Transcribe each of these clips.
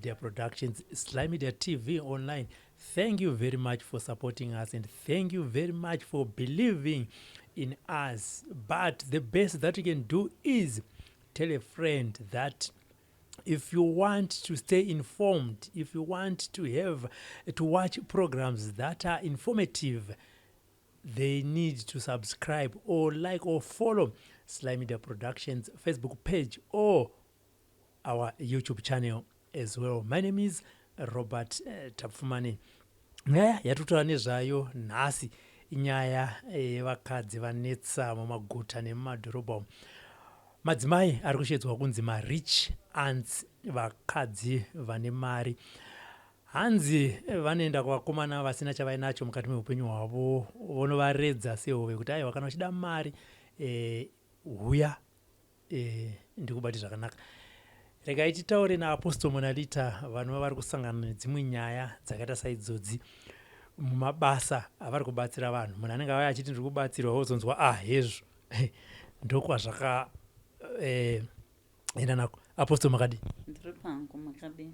SlyMedia Productions, SlyMedia TV online. Thank you very much for supporting us and thank you very much for believing in us. But the best that you can do is tell a friend that if you want to stay informed, if you want to watch programs that are informative, they need to subscribe or like or follow Sly Media Productions Facebook page or our YouTube channel as well. My name is Robert Tapfumani. Nyaya yatutaura nezvayo nhasi inyaya yevakadzi vanetsa mumaguta nemumadhorobha. Madzimai ari kushedzwa kunzi MaRich aunts, vakadzi vane mari. Hanzi vanoenda kuvakomana vasina chavainacho mukati meupenyu hwavo, vonovaredza sehove kuti aiwa kana uchida mari huya ndikubati zvakanaka. Regai titaure naApostle Monalita, vanhu vari kusangana nedzimwe nyaya dzakaita saidzodzi mumabasa avari kubatsira vanhu. Munhu anenge auya achiti ndiri kubatsirwa wozonzwa hezvo ndokwazvaka enda nako. Apostle makadi ndiri pangu makadini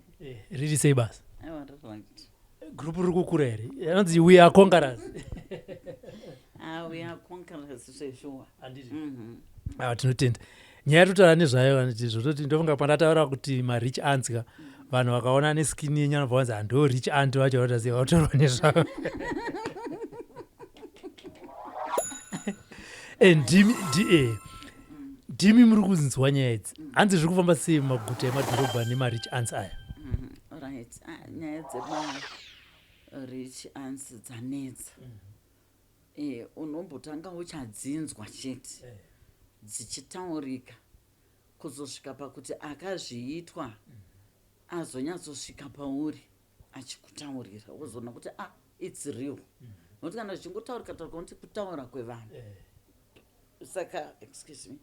riri sei basa? aiwa right Group riri kukura here? Anonzi we are conquerors. we are conquerors sure. Handiti tinotenda nyaya yatotaura nezvayo vanoti zvototi ndofunga pandataura kuti MaRich aunts ka vanhu vakaona neskini yenyana vavanzi ndo rich aunt vacho vatoziva vatorwa nezvavo. Ndimi muri kunzwa nyaya idzi, hanzi zviri kufamba sei mumaguta emadhorobha neMaRich aunts aya? Right, nyaya dzema-rich aunts dzanetsa. Unombotanga uchadzinzwa chete dzichitaurika kuzosvika pakuti akazviitwa azonyatsosvika pauri achikutaurira wozoona kuti it's real. Nokuti kana zvichingotaurika taurika kuti kutaura kwevanhu. Saka excuse me.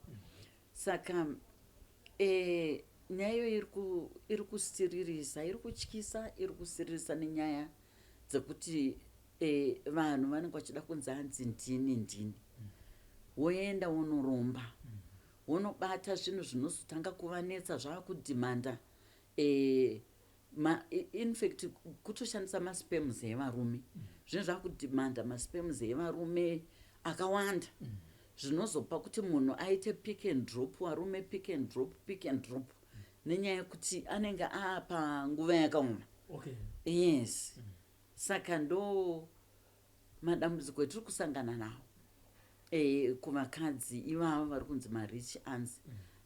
Saka nyaya iri kusiririsa, iri kutyisa, iri kusiririsa nenyaya dzekuti vanhu vanenge vachida kunzi hanzi ndini. Woenda wonoromba, wonobata zvinhu zvinozotanga kuvanetsa zvakudhimanda. In fact kutoshandisa maspems evarume zvinhu zvakudhimanda maspems evarume akawanda. Zvinozopa kuti munhu aite pick and drop, varume pick and drop nenyaya yekuti anenge panguva yakaoma. Yes. Saka ndo madambudziko etiri kusangana nawo kuvakadzi ivavo vari kunzi MaRich aunts.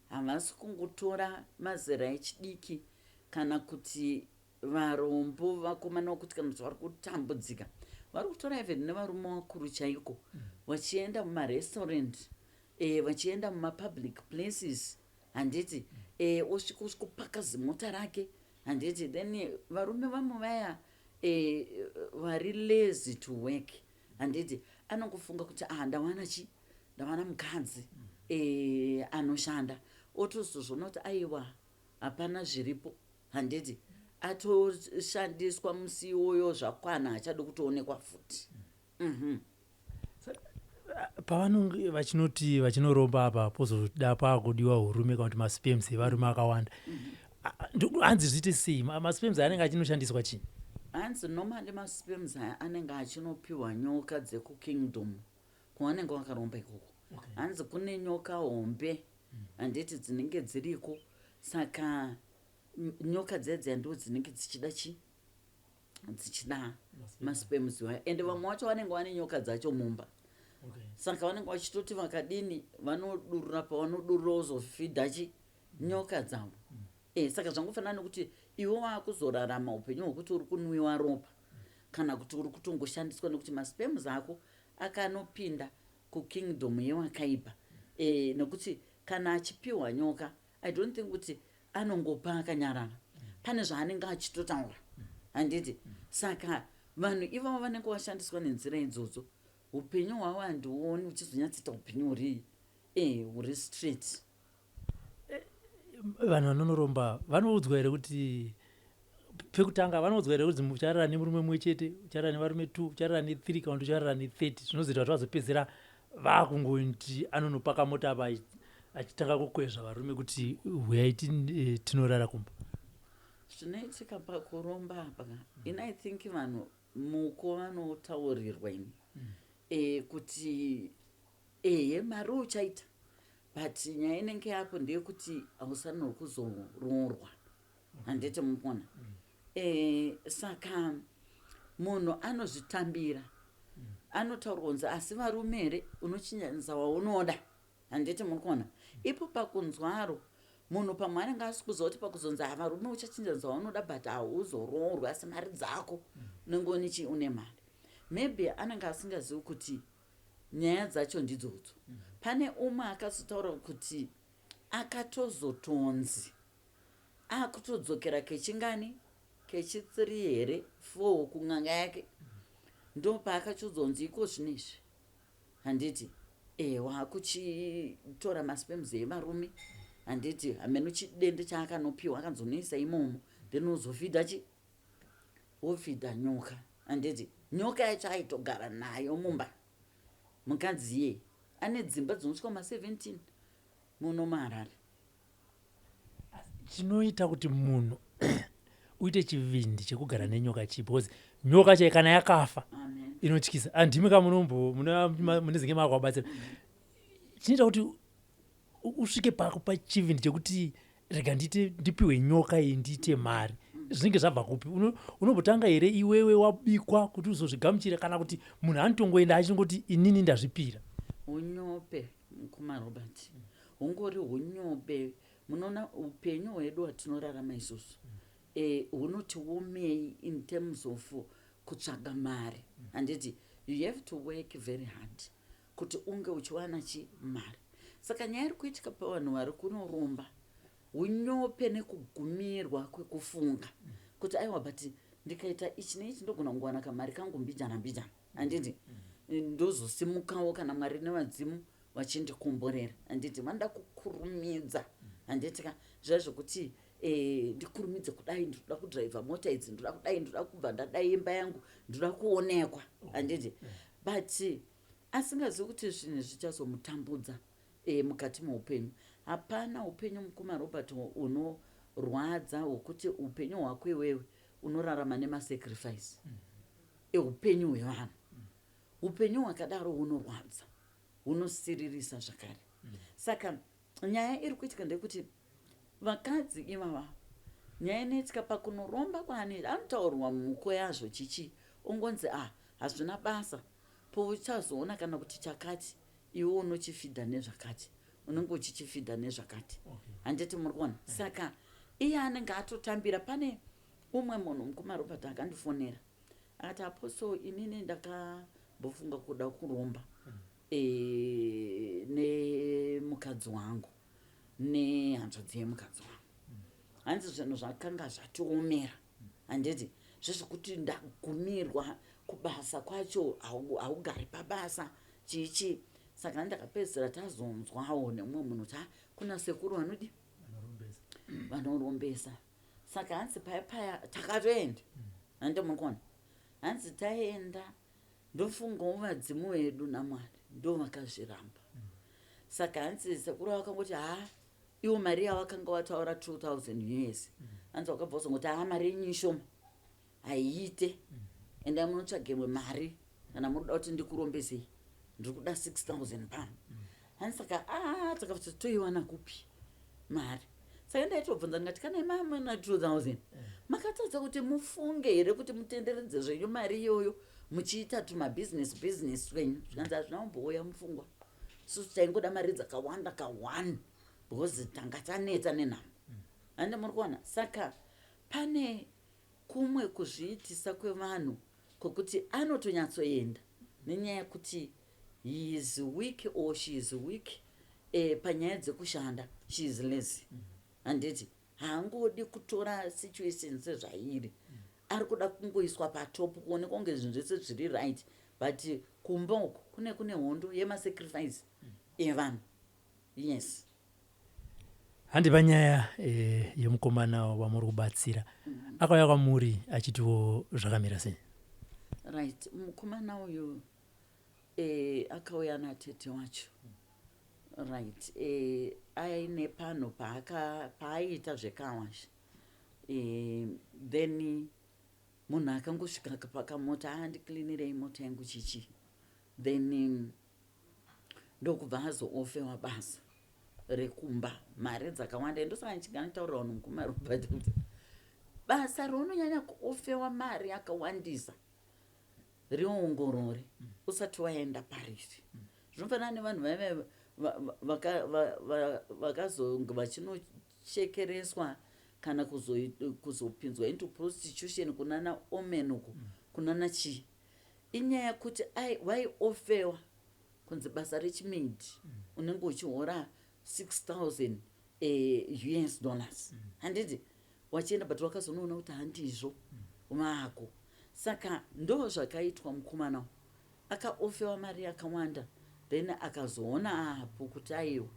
Havasi kungotora mazera echidiki kana kuti varombo vakomana vokuti kana kuti vari kutambudzika, vari kutora even nevarume vakuru chaiko, vachienda mumarestaurant, vachienda mumapublic places, handiti osvika usvikopaka zimota rake, handiti. Then varume vamwe vaya vari lazy to work, handiti, anongofunga kuti ndawana mukadzi anoshanda, otozozvona kuti aiwa hapana zviripo, handiti, atoshandiswa musi iwoyo zvakwana, hachadi kutoonekwa futi. Pavanenge vachinoti vachinoromba apa pozoda pakudiwa hurume kana kuti maspems evarume akawanda, hanzi zviite sei? Maspems anenge achinoshandiswa chini? Hanzi normally maspems aya anenge achinopiwa nyoka dzekukingdom kwavanenge vakaromba ikoko. Hanzi kune nyoka hombe handiti dzinenge dziriko, saka nyoka dzedzi ndo dzinenge dzichida maspems waya, ende vamwe vacho vanenge vane nyoka dzacho mumba. Saka vanenge vachitoti vakadini vanodurura pavanodurura wozofidha nyoka dzavo. Saka zvangofanana nekuti iwo wakuzorarama upenyu hwekuti uri kunwiwa ropa kana kuti uri kutongoshandiswa nekuti maspems ako akanopinda kukingdom yewakaipa. Nekuti kana achipiwa nyoka, I don't think kuti anongopa akanyarara, pane zvaanenge achitotaura, handiti. Saka vanhu ivavo vanenge vashandiswa nenzira idzodzo, upenyu hwavo handioni uchizonyatsita upenyu huri straight. Vanhu vanonoromba vanoudzwa here kuti pekutanga vanoudzwa here kuti ucharara nemurume mumwe chete, ucharara nevarume 2, ucharara ne3 kana kuti ucharara ne30, zvinozoita kuti vazopedzera vakungoti anonopaka mota apa achitanga kukwezva varume kuti huyai tinorara kumba. zvinoitika pakuromba apa ini I think vanhu muko vanotaurirwa ini kuti mari uchaita but nyaya inenge yapo ndeyekuti hausanirwa kuzoroorwa handiti mukona saka munhu anozvitambira anotaurwa kunzi asi varume here unochinjanisa waunoda handiti mukona ipo pakunzwaro munhu pamwe anenge asi kuziva kuti pakuzonzi varume uchachinjanisa waunoda but hauzoroorwa asi mari dzako unenge unichi une mari maybe anenge asingazivi kuti nyaya dzacho ndidzodzo pane umwe akazotaura kuti akatozotonzi akutodzokera kechingani kechi3 here 4 kun'anga yake ndo paakachozonzi iko zvinezvi handiti wakuchitora maspems evarume handiti hamene chidende chaakanopiwa akanzonoisa imomo then uzofidha wofidha nyoka handiti nyoka yacho aitogara nayo mumba mukadziye ane dzimba dzinosvika ma17 muno maHarare. Chinoita kuti munhu uite chivindi chekugara nenyoka chipo because nyoka chai kana yakafa inotyisa andimi kamunombo munezinge makabatsira chinoita kuti usvike pachivindi chekuti rega ndipiwe nyoka iyi ndiite mari zvinenge zvabva kupi unombotanga here iwewe wabikwa kuti uzozvigamuchira kana kuti munhu anotongoenda achingoti inini ndazvipira unyope kumaRobert hungori hunyope munoona upenyu hwedu hwatinorarama isusu hunoti womei in terms of kutsvaga mari handiti you have to work very hard kuti unge uchiwana mari saka nyaya iri kuitika pavanhu vari kunoromba hunyope nekugumirwa kwekufunga kuti aiwa but ndikaita ichi neichi ndogona kungowana kamari kangu mbijana handiti ndozosimukawo kana mwari nevadzimu vachindikomborera handiti vanoda kukurumidza handiti zvazvokuti ndikurumidze kudai ndoda kudhiraivha mota idzi ndoda kudai ndoda kubva ndadai imba yangu ndoda kuonekwa handiti but asingazivi kuti zvinhu zvichazomutambudza mukati meupenyu hapana upenyu kumaRobert unorwadza hwekuti upenyu hwako iwewe unorarama nemasacrifice upenyu hwevanhu upenyu hwakadaro hunorwadza hunosiririsa zvakare saka nyaya iri kuitika ndeyekuti vakadzi ivava nyaya inoitika pakunoromba kwaanoita anotaurwa muko yazvo chichi ungonzi hazvina basa pouchazoona kana kuti chakati iwe unochifidha nezvakati unenge uchichifidha nezvakati handiti muri kuona saka iye anenge atotambira pane umwe munhu mukumaRobert akandifonera akati aposo inini ndakambofunga kuda kuromba nemukadzi wangu nehanzvadzi yemukadzi wangu hanzi zvinhu zvakanga zvatiomera handiti zvezvekuti ndagumirwa kubasa kwacho haugari pabasa chichi saka ndakapedzisira tazonzwawo nemumwe munhu kuti kuna sekuru vanodi vanorombesa saka hanzi paya takatoenda handi mukona hanzi taenda ndofungawo vadzimu vedu naMwari ndo vakazviramba saka hanzi sekuru vakangoti iwo mari yavakanga wataura 2000 US hanzi wakabva uzongoti mari yenyu ishoma haiite enda munotsvagemwe mari kana munoda kuti ndikurombesei ndiri kuda 6,000 pound hanzi saka takafuti toiwana kupi mari saka ndaitobvunza ndikati kana mamuna 2,000 makatadza kuti mufunge here kuti mutenderedze zvenyu mari iyoyo muchiita business wenyu zvikanzi hazvina kumbouya mufungwa susu taingoda mari dzakawanda ka1 because tanga taneta nenhamo handi muri kuona saka pane kumwe kuzviitisa kwevanhu kwokuti anotonyatsoenda nenyaya yekuti he is weak or she is weak panyaya dzekushanda she is lazy handiti haangodi kutora situation sezvairi ari kuda kungoiswa patopu kuonekwa kunge zvinhu zvese zviri right but kumba uko kune hondo yemasacrifice evanhu yes handi panyaya yemukomana wamuri kubatsira akauya kwamuri achitiwo zvakamira sei right mukomana uyu akauya natete wacho right aine pano paaiita zvekawasha then munhu akangosvika pakamota andiklinirei mota yangu chichi, then ndokubva azoofewa basa rekumba mari dzakawanda. Ndosaka ndichigara nditaurira vanhu mukumarubva kuti basa raunonyanya kuofewa mari akawandisa riongorore usati waenda pariri. Zvinofanana nevanhu vaive vakazonge vachinochekereswa kana kuzopinzwa into prostitution kunana omen uku kunana chii. Inyaya yekuti waiofewa kunzi basa rechimedi unenge uchihora 6,000 US dollars. Handiti wachienda but wakazonoona kuti handizvo mako. Saka ndo zvakaitwa mukomana akaofewa mari yakawanda, then akazoona apo kuti aiwa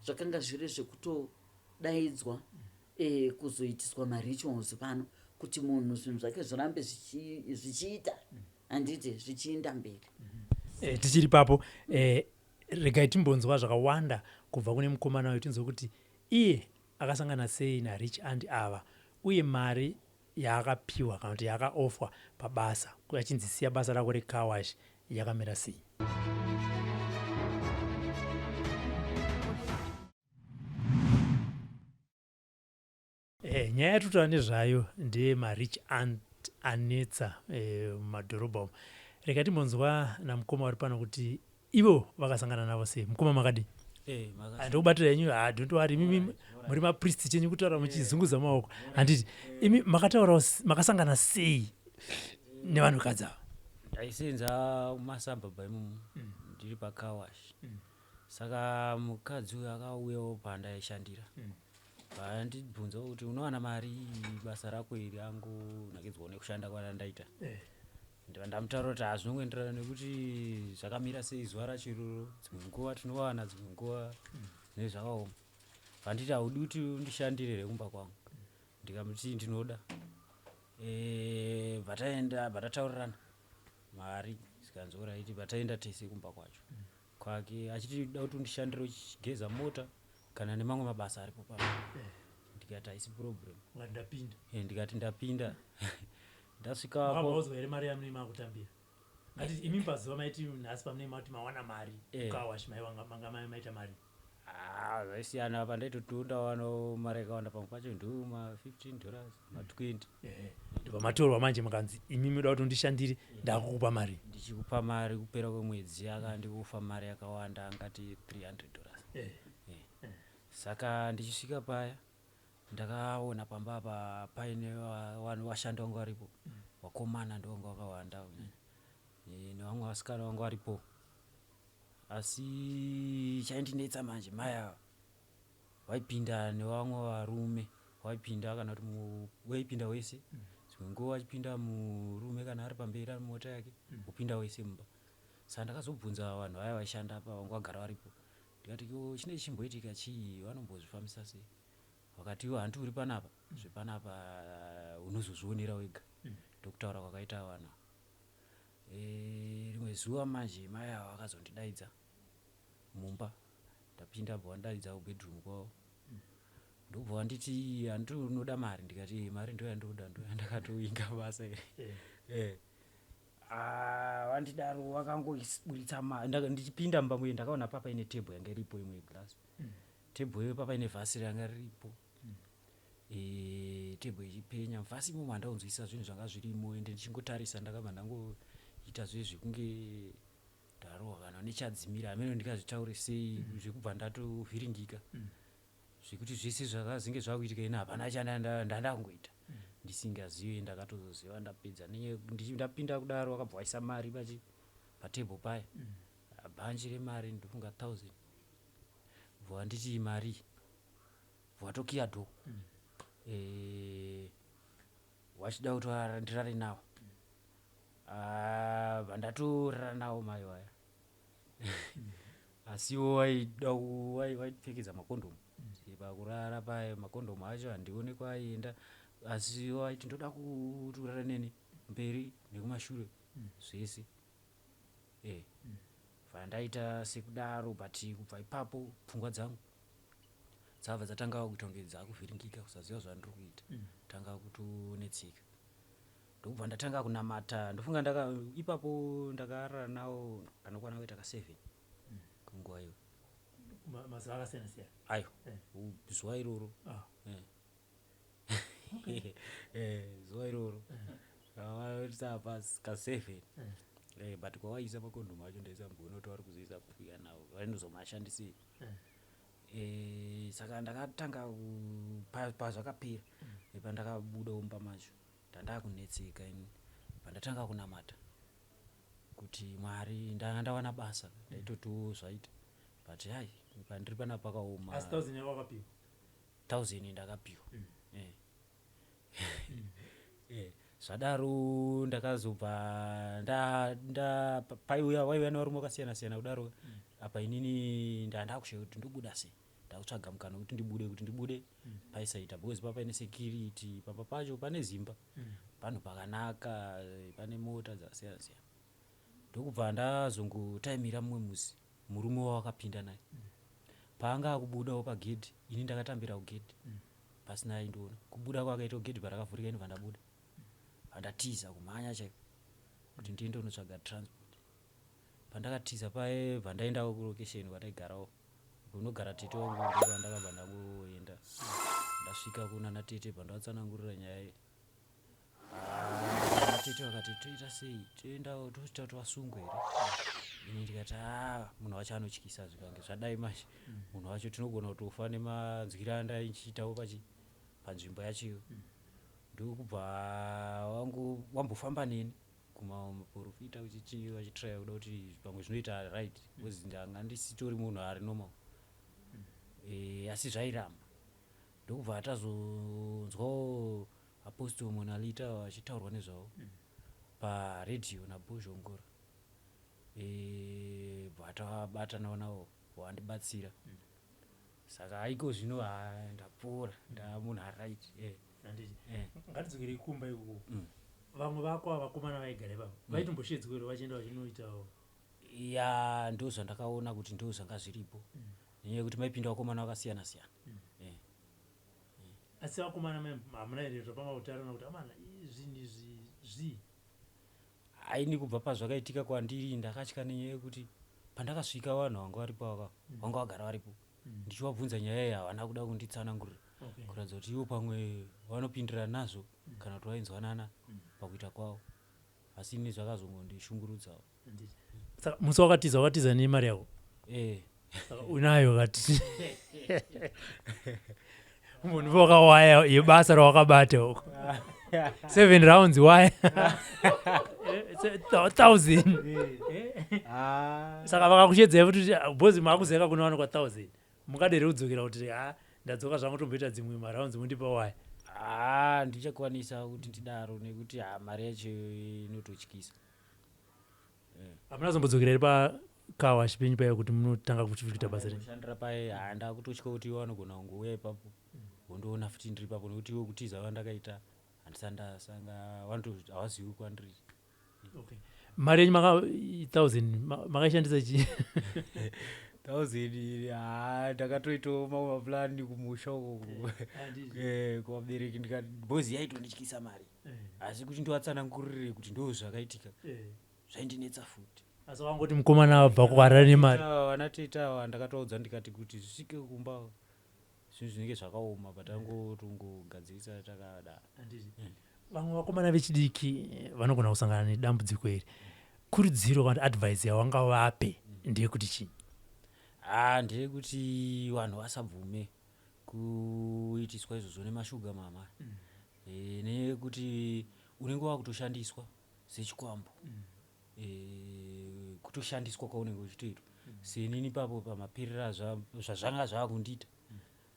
zvakanga zviri zvekutodaidzwa kuzoitiswa marichonzi pano kuti munhu zvinhu zvake zvirambe zvichiita handiti zvichienda mberi. Tichiri papo regai timbonzwa zvakawanda kubva kune mukomana wetinzwa kuti iye akasangana sei naRich Auntie ava uye mari yaakapiwa kana kuti yaakaofwa pabasa achinzi siya basa rako rekawash yakamira sei. Nyaya yatutaura nezvayo ndeyemaRich Auntie anetsa mumadhorobha umu. Rega timbonzwa namukoma uri pano kuti ivo vakasangana navo sei. Mukoma makadi ndikubatira yenyu don't worry, imimi muri mapriest chenyu kutaura muchizunguza maoko. Handiti imi makataurawo makasangana sei nevanhu kadzi ava? Ndaisenza mumasamba baimumu ndiri pakawash. Saka mukadzi uyu akauyawo pandaishandira pandibvunza kuti unowana mari basa rako iri angu nakidzwa nekushanda kwandaita. Ndamutaura kuti hazvinongoenderana nekuti zvakamira sei zuva rachiruro, dzimwe nguva tinowana dzimwe nguva nezvakaoma. Panditi haudi kuti undishandire rekumba kwangu, ndikamuti ndinoda bvataurirana mari zikanzora iti bataenda tese kumba kwacho kwake achiti da kuti undishandire uchigeza mota kana nemamwe mabasa aripo pano. Ndikati haisi problem. Ndikati ndapinda. Ndasvikapo mari yamune makutambira imi pazuva maiti nhasi pamune mati mawana mari ukawash manga maita mari zvaisiyana. Pandaitotondawana mari yakawanda pamwe pacho $15 $20 ndibva matorwa manje mukanzi imi muda kuti undishandire ndakukupa mari. Ndichikupa mari kupera kwemwedzi akandikufa mari yakawanda angati $300. Saka ndichisvika paya ndakaona pamba apa paine vanhu vashandi vangu varipo, vakomana ndovanga vakawanda nevamwe vasikana vangu varipo. Asi chaindinetsa manje maya vaipinda nevamwe varume, vaipinda kana kuti waipinda wese. Dzimwe nguva vachipinda murume kana ari pamberi ari mota yake upinda wese mumba. Saka ndakazobvunza vanhu vaya vaishanda apa vanga vagara varipo, ndikati chine chimboitika chii, vanombozvifambisa sei? Vakati iwo hanti uri panapa, zvepanapa unozozvionera wega. Ndokutaura kwakaita vanhu. Rimwe zuva manje mai ava vakazondidaidza mumba, ndapinda bva vandaidza kubedroom kwavo. Ndobva vanditi hanti unoda mari, ndikati mari ndo yandoda, ndo yandakatoinga basa iri. Vandidaro vakangoburitsa mari. Ndichipinda mumba muye ndakaona papa ine tebho yanga iripo imwe yeglass. Tebho iyo papa ine vhasi ranga riripo. Tebho ichipenya muvhasi imomo handaunzoisa zvinhu zvanga zvirimo, ende ndichingotarisa ndakabva ndangoita zvekunge ndarohwa kana nechadzimira. Hameno ndikazvitaure sei zvekubva ndatovhiringika zvekuti zvese zvakazinge zvakuitika ina hapana chandandangoita ndisingazivi. Ndakatozoziva ndapedza ndapinda kudaro vakabva vaisa mari patebho paya, bhanji remari ndofunga 1,000. Bva nditi mari vatokiya dho wachida kuti ndirare nawo. Vandatorara nawo mai vaya. Asiwo waipfekedza makondomu pakurara paya. Makondomu acho handionekwa aienda, asi waiti ndoda kuti urare neni mberi nekumashure zvese. Vandaita sekudaro, but kubva ipapo pfungwa dzangu dzabva dzatanga kuita kunge dzakuvhiringika kusaziva zvandiri kuita. tanga kutonetseka ndokubva ndatanga kunamata ndofunga ipapo ndakarara nawo kanokwana kuita ka7 kunguva iyo mazuva akasiyana-siyana ayo zuva iroro zuva iroro apa ka7 but kwawaisa makondomu acho ndaisa mbona kuti vari kuzoisa kuuya nawo vainozomashandisei saka ndakatanga pazvakapera pandakabuda umba macho ndandakunetseka ini pandatanga kunamata kuti Mwari ndanga ndawana basa ndaitotiwo zvaita but hai pandiri pana pakaoma. Asi 1000 wakapiwa? 1000 ndakapiwa. Zvadaro ndakazobva waiuya nevarume vakasiyana-siyana kudaro apa inini ndakushayiwa kuti ndobuda sei ndakutsvaga mukana kuti ndibude paisaita because paine security papa pacho pane zimba panhu pakanaka pane mota dzakasiyana-siyana ndokubva ndazongotaimira mumwe musi murume wawakapinda naye paanga akubudawo pagedhi ini ndakatambira kugedhi pasina aindoona kubuda kwakaita kugedhi parakavhurika ini vandabuda vandatiza kumhanya chaiko kuti ndiende kunotsvaga transport pandakatiza pae vandaendawo kulokesheni kwataigarawo kunogara tete wangu ndipo ndakabva ndangoenda ndasvika kuna tete pandavatsanangurira nyaya iyi tete vakati toita sei toendawo tosvita twasungwa here ini ndikati munhu wacho anotyisa zvikange zvadai manje munhu wacho tinogona kutofa nemanzwira andaichiitawo panzvimbo yachoyo ndokubva wambofamba neni kumaprofita vachitraya kuda kuti pamwe zvinoita right because ndanga ndisitori munhu ari normal asi zvairamba ndokubva tazonzwawo apostol monalita vachitaurwa nezvavo paredhiyo nabozhongora bvatavabatanawo navo wandibatsira saka aiko zvino ndapora ndamunhu aright. Ngatidzokere kumba ikoko vamwe vako avakomana vaigara ipapo vaitomboshedzwa here vachienda vachinoitawo? Ya ndo zvandakaona kuti ndo zvanga zviripo nenyaya yekuti maipinda vakomana vakasiyana-siyana. Asi vakomana hamuna here zvapamautaurana kuti amana zvinhu izvi aini kubva pazvakaitika kwandiri ndakatya nenyaya yekuti pandakasvika vanhu vanga varipo vanga vagara varipo ndichivabvunza nyaya iyi havana kuda kunditsanangurira kuratidza kuti ivo pamwe vanopindira nazvo kana kuti vainzwanana pakuita kwavo asi ini zvakazongondishungurudzawo. Saka musi wakatiza nemari yako unayo kati munhu wakawaya yebasa rawakabata uko 7 rounds waya 1000 saka vakakushedzai kuti bhozi maakuzeka kuno wano kwa 1000 mukadere kudzokera kuti ndadzoka zvangu tomboita dzimwe marounds mundipa waya? Ndichakwanisa kuti ndidaro nekuti mari yacho inototyisa. Hamuna zombodzokera iri pakawashi penyu paya kuti munotanga kuita basa renyu? Kushandira paye ndakutotya kuti vanogona kungouya ipapo wondoona futi ndiri ipapo nekuti iwo kutiza vandakaita handisandasanga havazivi kwandiri. Mari yenyu 1000 makaishandisa chii? 1000 ndakatoitawo mamwe mapurani kumusha uko kuvabereki ndikati bhozi yaitondityisa mari asi kuti ndivatsanangurire kuti ndo zvakaitika zvaindinetsa futi. Asi wangoti mukomana abva kuharara nemari? Vanateta ava ndakataudza ndikati kuti zvisvike kumba zvinhu zvinenge zvakaoma patangotongogadzirisa takada. Vamwe vakomana vechidiki vanogona kusangana nedambudziko iri, kurudziro kana advice yawanga vape ndeyekuti chii? Ndeyekuti vanhu vasabvume kuitiswa izvozvo nemashuga mama neyekuti unenge wakutoshandiswa sechikwambo kutoshandiswa kwaunenge uchitoitwa senini papo pamaperera zvazvanga zvaakundiita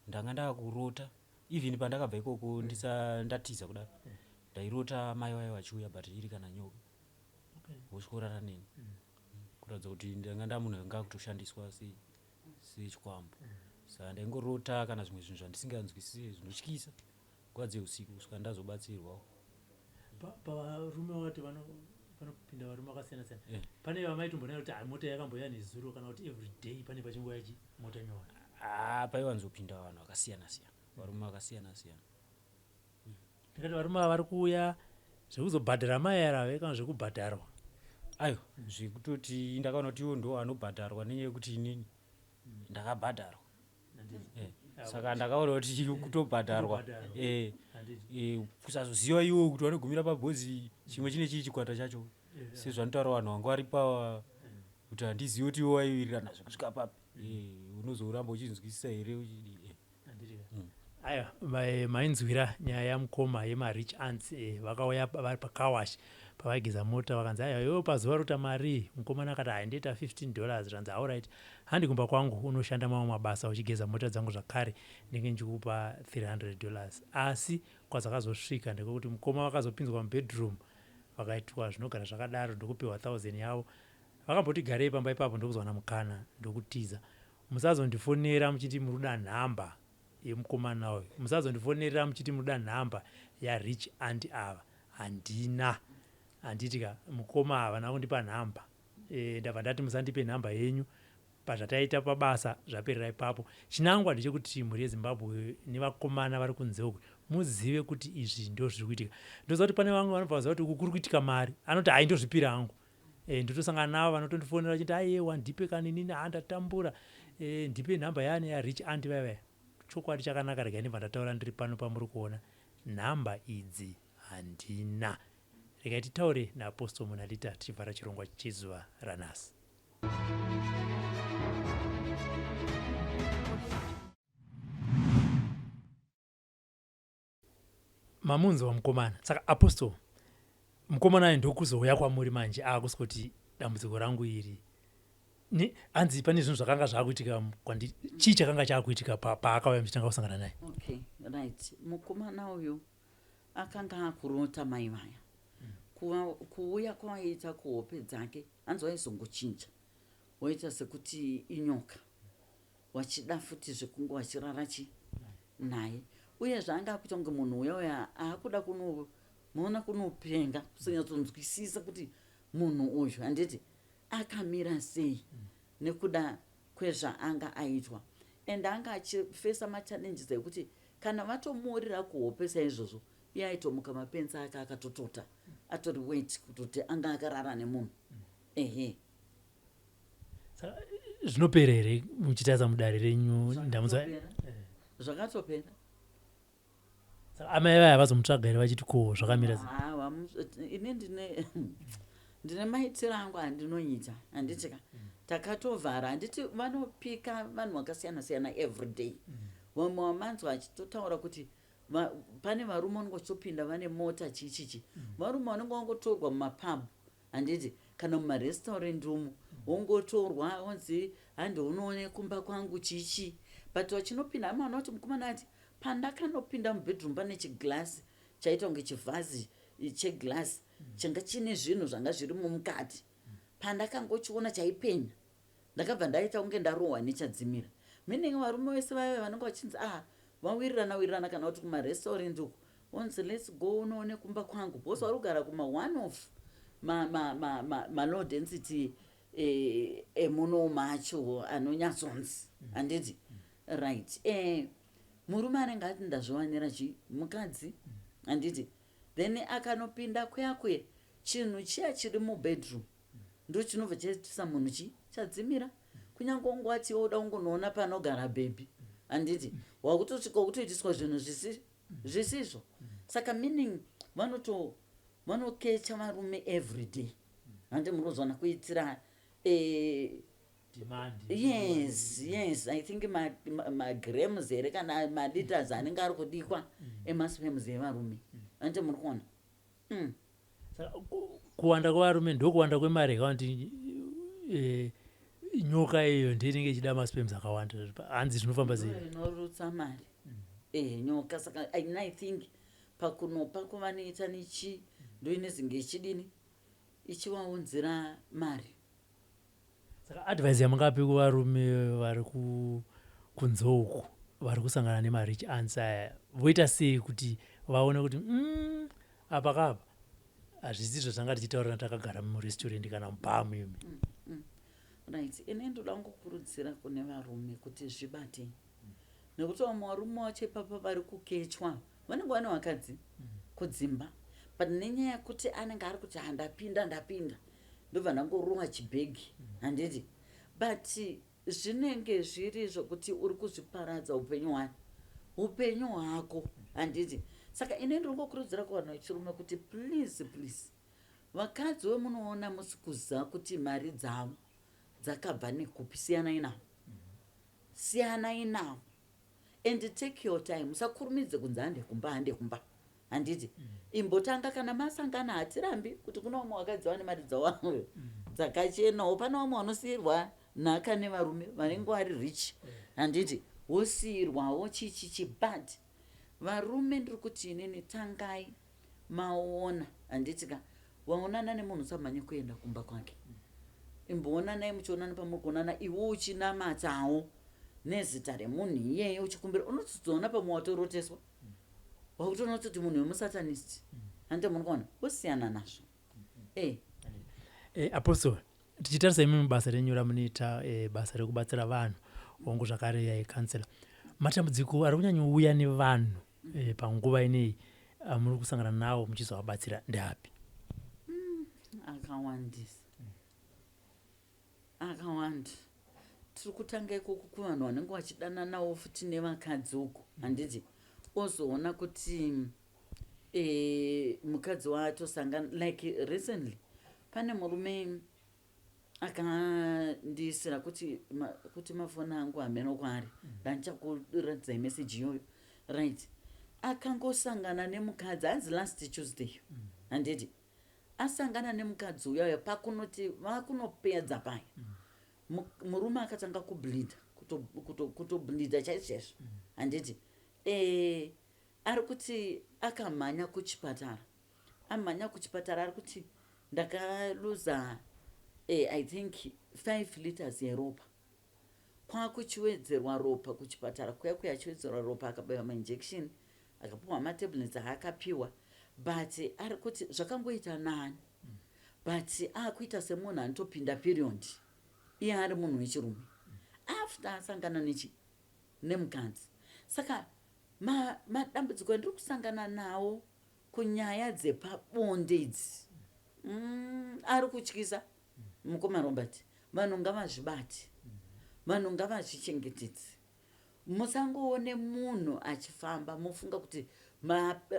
ndanga ndaakurota even pandakabva ikoko ndatiza kudaro ndairota mai vayo vachiuya but iri kana nyoka vosvorara neni kuratidza kuti ndanga ndamunhu anga akutoshandiswa sechikwambo saka ndaingorota kana zvimwe zvinhu zvandisinganzwisisi zvinotyisa nguva dzeusiku kusvika ndazobatsirwawo. Pavarume vati vanopinda varume vakasiyana-siyana pane vamaitomboona kuti mota yakamboya nezuro kana kuti everyday pane pachingouya mota nyowani? Paivanzopinda vanhu vakasiyana-siyana varume vakasiyana-siyana ndikati varume vari kuuya zvekuzobhadhara mayara kana zvekubhadharwa ayo zvekutoti ndakaona kuti iwo ndo anobhadharwa nenyaya yekuti inini ndakabhadharwa saka ndakaona kuti kutobhadharwa kusazoziva iwo kuti vanogumira pabhozi chimwe chine chii chikwata chacho sezvanotaura vanhu vanga vari pawa kuti handizivi kuti iwo waiwirirana zvekusvika papi unozoramba uchinzwisisa here aya mainzwira nyaya yamukoma yemarich ants vakauya vari pakawash pavaigeza mota vakanzi aya iwo pazuva rota mari mukomana akati haindiita $15 zvanzi allright handikumba kwangu unoshanda mamwe mabasa uchigeza mota dzangu zvakare ndenge ndichikupa $300 asi kwazakazosvika ndekuti mukoma vakazopinzwa mubedroom vakaitwa zvinogara zvakadaro ndokupiwa 1000 yavo vakamboti garei pamba ipapo ndokuzwana mukana ndokutiza musazondifonera muchiti muruda nhamba yemukomana uyu musazondifonerera muchiti muruda nhamba yarich ant ava handitika mukoma havana kundipa nhamba ndabva ndati musandipe nhamba yenyu pazvataita pabasa zvaperera ipapo chinangwa ndechekuti mhuri yezimbabwe nevakomana vari kunze uku muzive kuti izvi ndo zviri kuitika ndoziva kuti pane vamwe vanobva vaziva kuti uku kuri kuitika mari anoti haindozvipira hangu ndotosangana navo vanotondifonera vachiti aiyewa ndipe kaninini handatambura ndipe nhamba yani yarich ant vaivaya chokwadi chakanaka regai ndibva ndataura ndiri pano pamuri kuona nhamba idzi handina regai titaure naapostle munalita tichivhara chirongwa chezuva ranhasi. mamunzwa mukomana saka apostle mukomana ayo ndokuzouya kwamuri manje akusikuti dambudziko rangu iri hanzi pane zvinhu zvakanga zvaakuitika chii chakanga chaakuitika paakauya muchitanga kusangana naye? Okay, right. Mukomana uyu akanga akurota mai vaya kuuya kwaiita kuhope dzake hanzi waizongochinja waita sekuti inyoka wachida futi zvekunge wachirara naye uye zvaanga akuita kunge munhu uya aakuda muona kunopenga kusanyatsonzwisisa kuti munhu uyu handiti akamira sei nekuda kwezvaanga aitwa and anga achifesa machallenges ekuti kana vatomuurira kuhope saizvozvo iye aitomuka mapenzi ake akatotota atori wait kutoti anga akarara nemunhu zvinopera here muchitaisa mudare renyu ndamudza zvakatopera amai vaya havazomutsvaga here vachiti ko zvakamira ini ndine maitiro angu andinoita handitika takatovhara handiti vanopika vanhu vakasiyana siyana everyday vamwe wamanzwa achitotaura kuti pane varume vanenge vachitopinda vane mota chichichi varume vanenge vangotorwa mumapub handiti kana mumarestaurant umu wongotorwa onzi handi unoone kumba kwangu chichi but wachinopinda ama vanoti mukomana ati pandakanopinda mubedroom pane chiglasi chaita kunge chivhazi cheglasi changa chine zvinhu zvanga zvirimo mukati pandakangochiona chaipenya ndakabva ndaita kunge ndarohwa nechadzimira meaning varume vese vaya vanenge vachinzi vawirirana kana kuti kumarestaurant uku onzi let's go unoone kumba kwangu bhosi vari kugara kuma one of malow density emuno macho anonyatsonzi handiti right murume anenge ati ndazviwanira mukadzi handiti then akanopinda kweyakwe chinhu chiya chiri mubedroom ndo chinobva chaitisa munhu chadzimira kunyange ungwati woda ungonoona panogara bhebhi handiti wakutosvika kutoitiswa zvinhu zvisizvo saka meaning vanokecha varume everyday handi munozwana kuitira yes I think magrams here kana maliters anenge ari kudikwa emaspems evarume handi muri kuona kuwanda kwevarume ndokuwanda kwemari akaunti nyoka iyo ndinenge ichida maspems akawanda hanzi zvinofamba sei inorutsa mari nyoka saka I think pakunopa kwavanoita nechi ndoine zinge ichidini ichivaunzira mari saka advice yamungapi kuvarume vari kunze uku vari kusangana nemarich ants aya voita sei kuti vaone kuti apa kapa hazvisizvo zvanga tichitaura takagara murestaurant kana mupamu imi right ine ndoda ngokurudzira kune varume kuti zvibate nekuti vamwe varume vacho ipapa vari kukechwa vanenge vane vakadzi kudzimba, but nenyaya yekuti anenge ari kuti handapinda ndobva ndangorova chibhegi handiti, but zvinenge zviri zvokuti uri kuzviparadza upenyu hwako handiti. Saka ine ndiri kungokurudzira kuvanhu vechirume kuti please vakadzi wemunoona musikuziva kuti mari dzavo dzakabva nekupi, siyanai navo and take your time. Musakurumidze kunzi hande kumba handiti. Imbotanga kana masangana, hatirambi kuti kuna vamwe vakadzi vane mari dzavo dzakachenawo, pana vamwe vanosiyirwa nhaka nevarume vanenge vari rich handiti, wosiyirwawo chichichi. But varume ndiri kuti inini tangai maona handitika, waonana nemunhu usamhanye kuenda kumba kwake, imboonanai muchionana pamuri kuonana, iwe uchinamatawo nezita remunhu iyeye uchikumbira, unotozoona pamwe watoroteswa wakutoona kuti munhu wemusatanist hande munoona, wosiyana nazvo. Apostle, tichitarisa imi mubasa renyu ramunoita basa rekubatsira vanhu wangu zvakare yaikansela, matambudziko ari kunyanyouya nevanhu panguva inei muri kusangana nawo muchizovabatsira ndeapi? Akawanda. Tiri kutanga ikoko kuvanhu vanenge vachidananawo futi nevakadzi uko handiti, ozoona kuti mukadzi watosangana, like recently pane murume akandisira kuti mafoni angu hameno kwaari, ndandichakuratidza imeseji iyoyo, right. Akangosangana nemukadzi, hanzi last Tuesday handiti, asangana nemukadzi uyayo pakunoti vakunopedza paya, murume akatanga kubleedha, kutobleedha chaizvezvo handiti. Ari kuti akamhanya kuchipatara, amhanya kuchipatara ari kuti ndakaluza I think 5 liters yeropa, kwakuchiwedzerwa ropa kuchipatara kuya achiwedzerwa ropa, akabayiwa mainjection, akapiwa matablets aakapiwa, but ari kuti zvakangoita nani, but akuita semunhu anotopinda period iye ari munhu wechirume after asangana nemukadzi. Saka madambudziko andiri kusangana nawo kunyaya dzepabonde idzi ari kutyisa. Mukoma Robert, vanhu ngavazvibate, vanhu ngavazvichengetedze. Musangoone munhu achifamba mufunga kuti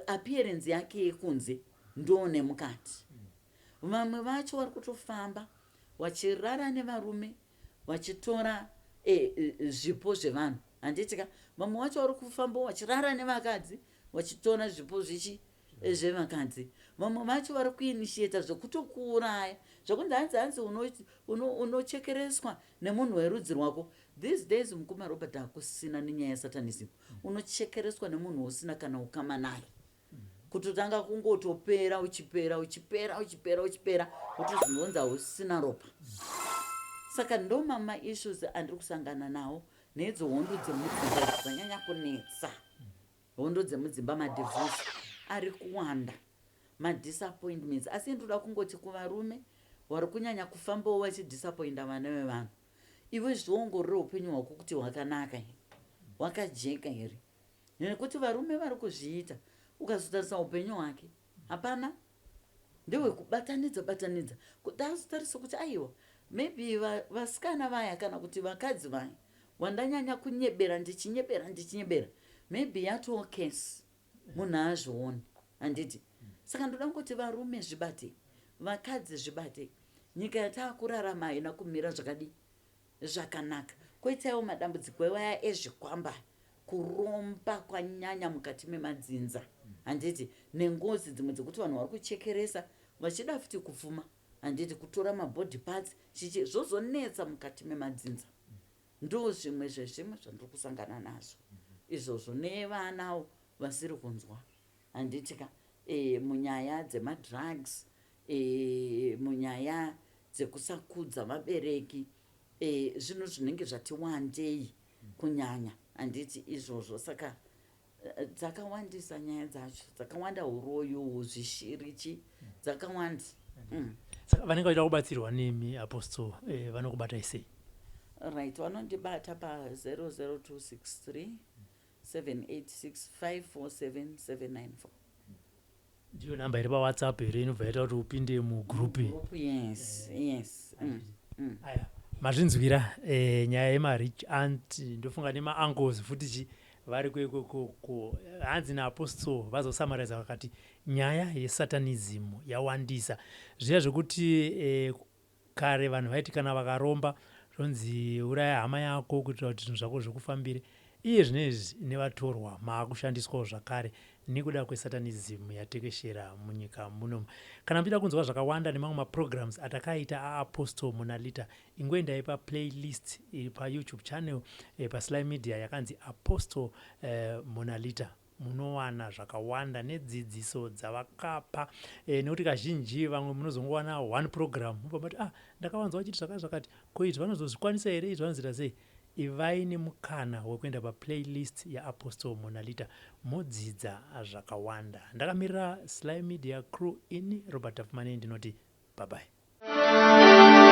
appearance yake yekunze ndoone mukati. Vamwe vacho vari kutofamba vachirara nevarume, vachitora zvipo zvevanhu handitika. Vamwe vacho vari kufamba vachirara nevakadzi, vachitora zvipo zvevakadzi. Vamwe vacho vari kuinitiata zvokutokuuraya, zvokunzi hanzi unochekereswa nemunhu werudzi rwako. These days mukoma Robert hakusina nenyaya yesatanism, unochekereswa nemunhu usina kana ukama naye, kutotanga kungotopera uchipera utozvinonza usina ropa. Saka ndo mama issues andiri kusangana nawo, nedzo hondo dzemudzimba dzanyanya kunetsa, hondo dzemudzimba, madivorce ari kuwanda, madisappointments. Asi ndoda kungoti kuvarume vari kunyanya kufambawo vachidisappointa vana vevanhu, iwe zviongorore upenyu hwako kuti hwakanaka here, hwakajeka here, nekuti varume vari kuzviita ukazotarisa upenyu hwake hapana, ndewekubatanidza kuti azotarisa kuti aiwa maybe vasikana vaya kana kuti vakadzi vaya wandanyanya kunyebera ndichinyebera maybe yatoo case munhu azvioni handiti. Saka ndoda kuti varume zvibate, vakadzi zvibate, nyika yataakurarama haina kumira zvakanaka. Koitaiwo madambudziko ewaya ezvikwamba, kuromba kwanyanya mukati memadzinza handiti, nengozi dzimwe dzekuti vanhu vari kuchekeresa vachida futi kupfuma handiti, kutora mabody parts zvozonetsa mukati memadzinza. Ndo zvimwe zvezvimwe zvandiri kusangana nazvo izvozvo, nevanawo vasiri kunzwa handitika, munyaya dzemadrugs, munyaya dzekusakudza vabereki, zvinhu zvinenge zvati wandei kunyanya handiti izvozvo. Saka dzakawandisa nyaya dzacho, dzakawanda uroyo, zvishirichi, dzakawanda. Saka vanenge vachida kubatsirwa nemi Apostle, vanokubata sei? Right, vanondibata pa 00263 786 547 794. ndiyo namba iri pawhatsapp here inobva yaita kuti upinde mugrupu. Group, yes, yes. Aya, mazvinzwira nyaya yeMaRich Auntie ndofunga nemauncles futi vari kwekoko hanzi naapostol vazosamaraiza vakati nyaya yesatanism yawandisa zviya zvekuti kare vanhu vaiti kana vakaromba zvonzi uraya hama yako kuitira kuti zvinhu zvako zvikufambire. Iye zvinezvi nevatorwa maakushandiswawo zvakare nekuda kwesatanism yatekeshera munyika munomu. Kana muchida kunzwa zvakawanda nemamwe maprograms atakaita aapostol monalita, ingoendai paplaylist payoutube channel paSly Media yakanzi Apostle Monalita. Munowana zvakawanda nedzidziso dzavakapa nekuti kazhinji vamwe munozongowana one program mubati ndakawanzwa vachiti zvakati ko izvi vanozozvikwanisa here, izvi vanozoita sei? Ivai nemukana wekuenda paplaylist yaApostle Monalita modzidza zvakawanda. Ndakamirira Sly Media crew ini Robert Afmane ndinoti bye bye.